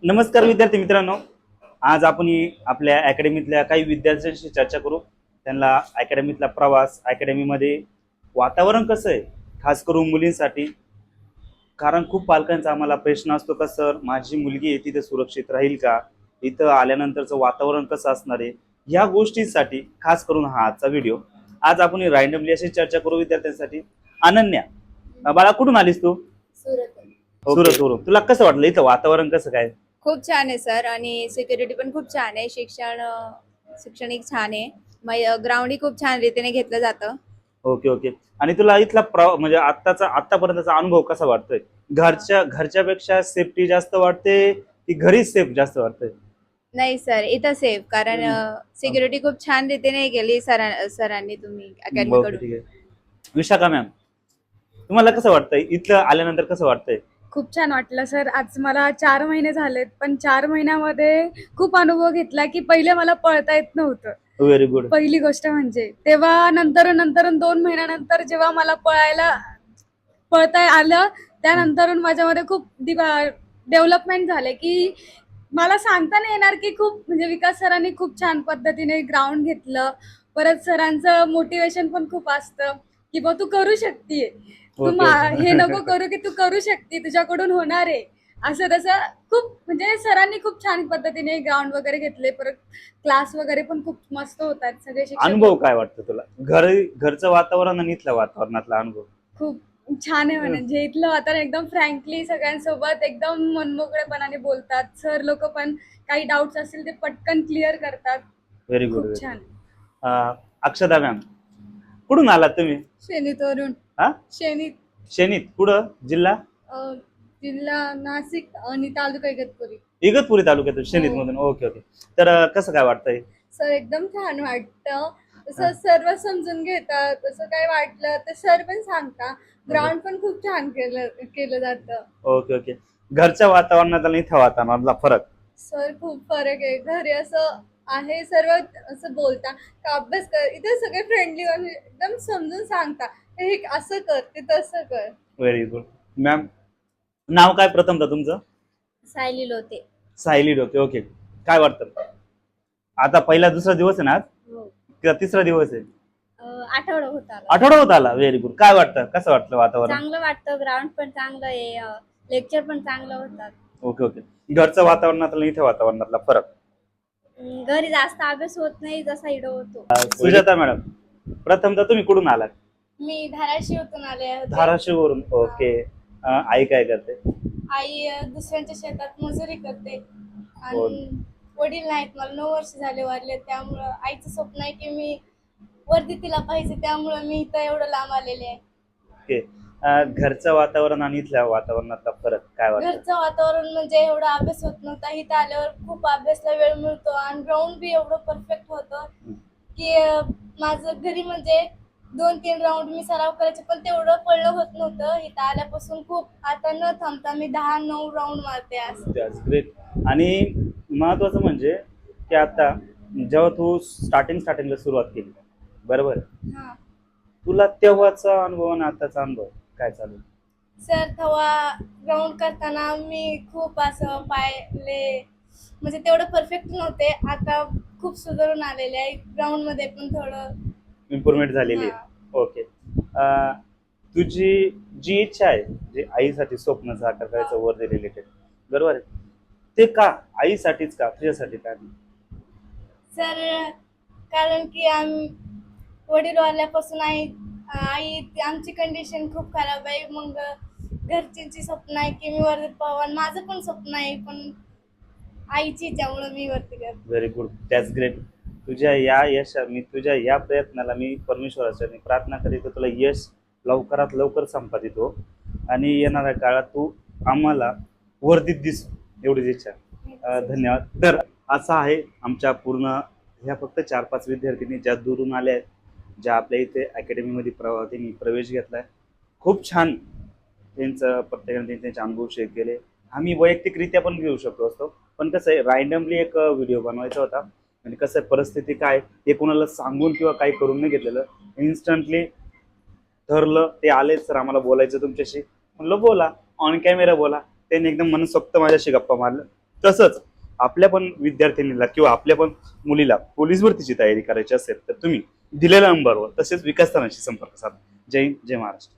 नमस्कार विद्यार्थी मित्रांनो, आज आपण आपल्या अकॅडमीतल्या काही विद्यार्थ्यांशी चर्चा करू. त्यांना अकॅडमीतला प्रवास, अकॅडमीमध्ये वातावरण कसं आहे, खास करून मुलींसाठी. कारण खूप पालकांचा आम्हाला प्रश्न असतो का सर, माझी मुलगी आहे तिथे सुरक्षित राहील का, इथं आल्यानंतरचं वातावरण कसं असणार आहे, या गोष्टींसाठी खास करून हा आजचा व्हिडिओ. आज आपण रँडमली अशी चर्चा करू विद्यार्थ्यांसाठी. अनन्या, बाळा कुठून आलीस तू? सुरत. सुरतवरून. तुला कसं वाटलं इथं वातावरण कसं काय? खूप छान आहे सर आणि सिक्युरिटी पण खूप छान आहे. शिक्षण छान आहे. ग्राउंडही खूप छान रीतीने घेतलं जातं. Okay okay. आणि तुला इथला म्हणजे आतापर्यंतचा अनुभव कसा वाटतोय? घरच्यापेक्षा सेफ्टी जास्त वाटते की घरीच सेफ जास्त वाटतंय? नाही सर, इथं सेफ, कारण सिक्युरिटी खूप छान रीतीने केली सरांनी तुम्ही अकॅडमी ओके, कडून. ठीक आहे. विशाखा मॅम, तुम्हाला कसं वाटतंय इथलं आल्यानंतर, कसं वाटतंय? खूप छान वाटलं सर. आज मला 4 महिने झालेत, पण 4 महिन्यामध्ये खूप अनुभव घेतला की पहिले मला पळता येत नव्हतं. Very good. पहिली गोष्ट म्हणजे तेव्हा नंतर 2 महिन्यानंतर जेव्हा मला पळता आलं, त्यानंतर माझ्यामध्ये खूप डेव्हलपमेंट झाले की मला सांगता नाही येणार की खूप म्हणजे विकास सरांनी खूप छान पद्धतीने ग्राउंड घेतलं. परत सरांचं मोटिवेशन पण खूप असतं की बा तू करू शकते, तू हे नको करू की तू करू शकते, तुझ्याकडून होणार आहे. असं तसं खूप म्हणजे सरांनी खूप छान पद्धतीने ग्राउंड वगैरे घेतले. परत क्लास वगैरे पण खूप मस्त होतात. सगळे शिक्षक अनुभव काय वाटतं तुला, घरचं वातावरण आणि इथल्या वातावरणातला अनुभव? खूप छान आहे. म्हणजे इथलं वातावरण एकदम फ्रँकली सगळ्यांसोबत एकदम मनमोकळेपणाने बोलतात. सर लोक पण काही डाऊट्स असतील ते पटकन क्लिअर करतात. Very good. खूप छान. अक्षदा मॅम, कुठून आलात तुम्ही? शेनीतवरून. हा, शेनीत. शेनीत. कुठं जिल्हा? जिल्हा नाशिक आणि तालुका इगतपुरी. इगतपुरी तालुक्यातून, शेनीत मधून. Okay okay. तर कसं काय वाटतंय? सर एकदम छान वाटतं. तसं सर्व समजून घेतात. तसं काय वाटलं तर सर पण सांगता. ग्राउंड पण खूप छान केलं जातं. Okay okay. घरच्या वातावरणात आणि इथं वातावरणातला फरक? सर खूप फरक आहे. घरी असं आहे, सर्व असं बोलता का अभ्यास कर, इथे सगळे फ्रेंडली एकदम समजून सांगता, हे असं कर, ते तसं कर. Very good. मॅम, नाव काय प्रथमतः तुमचं? सायली लोते. सायली डोके. ओके. काय वाटतं आता, पहिला दुसरा दिवस आहे ना आज, किंवा तिसरा दिवस आहे? आठवडा होत आला. आठवडा होत आला. Very good. काय वाटतं, कसं वाटलं वातावरण? चांगलं वाटतं. ग्राउंड पण चांगलं आहे. लेक्चर पण चांगलं होतात. Okay okay. घरच्या वातावरणातला इथे वातावरणातला फरक? घरी जास्त अभ्यास होत नाही जसा इडं होतो. सुजाता मॅडम, प्रथमतः तुम्ही कुठून आलात? मी धाराशिवतून आले होते. धाराशिव वरून. ओके. आई काय करते? आई दुसऱ्यांच्या शेतात मजुरी करते आणि वडील नाहीत, मला 9 वर्ष झाले वारले. त्यामुळं आईचं स्वप्न आहे की मी वर्दी तिला पाहिजे, त्यामुळं मी इथं एवढं लांब आलेले आहे. ओके. घरचं वातावरण आणि इथल्या वातावरणातला फरक काय वाटतं? घरचं वातावरण म्हणजे एवढा अभ्यास होत नव्हता. इथं आल्यावर खूप अभ्यासला वेळ मिळतो आणि ग्राउंड बी एवढं परफेक्ट होतं की माझं घरी म्हणजे 2-3 राऊंड मी सराव करायचे, पण तेवढं पडलं होत नव्हतं. इथं आल्यापासून खूप आता न थांबता मी 10-9 राऊंड मारते असं. ग्रेट. आणि महत्वाचं म्हणजे की आता जेव्हा तू स्टार्टिंगला सुरुवात केली, बरोबर, हा तुला तेव्हाचा अनुभव आणि आताचा अनुभव काय चालू? सर, तेव्हा ग्राउंड करताना मी खूप असं पाहिले, म्हणजे तेवढं परफेक्ट नव्हते. आता खूप सुधारून आलेले आहे. ग्राउंड मध्ये पण थोडं इम्प्रुव्हमेंट झालेली आहे. ओके. तुझी जी इच्छा आहे, जे आईसाठी स्वप्न साकार करायचं, वर रिलेटेड, बरोबर आहे, ते का आईसाठीच का, तुझ्यासाठी का नाही? सर, कारण की वडील वारल्यापासून आई आमची कंडिशन खूप खराब आहे. मग घरच्यांची स्वप्न आहे की मी वरती पाहावं. माझं पण स्वप्न आहे, पण आईची इच्छामुळे मी वरती करते. Very good. That's great. तुझ्या या प्रयत्नाला मी परमेश्वराच्या प्रार्थना करीत तुला यश लवकरात लवकर संपादित हो आणि येणाऱ्या काळात तू आम्हाला वर्धित दिस, एवढीच इच्छा. धन्यवाद. तर असा आहे आमच्या पूर्ण ह्या फक्त 4-5 विद्यार्थिनी ज्या दूरून आल्या आहेत, ज्या आपल्या इथे अकॅडमीमध्ये त्यांनी प्रवेश घेतलाय. खूप छान त्यांचं प्रत्येकाने त्यांचे अनुभव शेअर केले. आम्ही वैयक्तिकरित्या पण घेऊ शकतो असतो, पण कसं आहे, रँडमली एक व्हिडिओ बनवायचा होता आणि कसं आहे, परिस्थिती काय हे कोणाला सांगून किंवा काही करून नाही घेतलेलं. इन्स्टंटली ठरलं, ते आले, सर आम्हाला बोलायचं तुमच्याशी. म्हणलं बोला, ऑन कॅमेरा बोला. त्यांनी एकदम मनसोक्त माझ्याशी गप्पा मारलं. तसंच आपल्या पण विद्यार्थिनीला किंवा आपल्या पण मुलीला पोलीस भरतीची तयारी करायची असेल तर तुम्ही दिलेल्या नंबरवर तसेच विकासस्थानाशी संपर्क साधा. जय हिंद, जय महाराष्ट्र.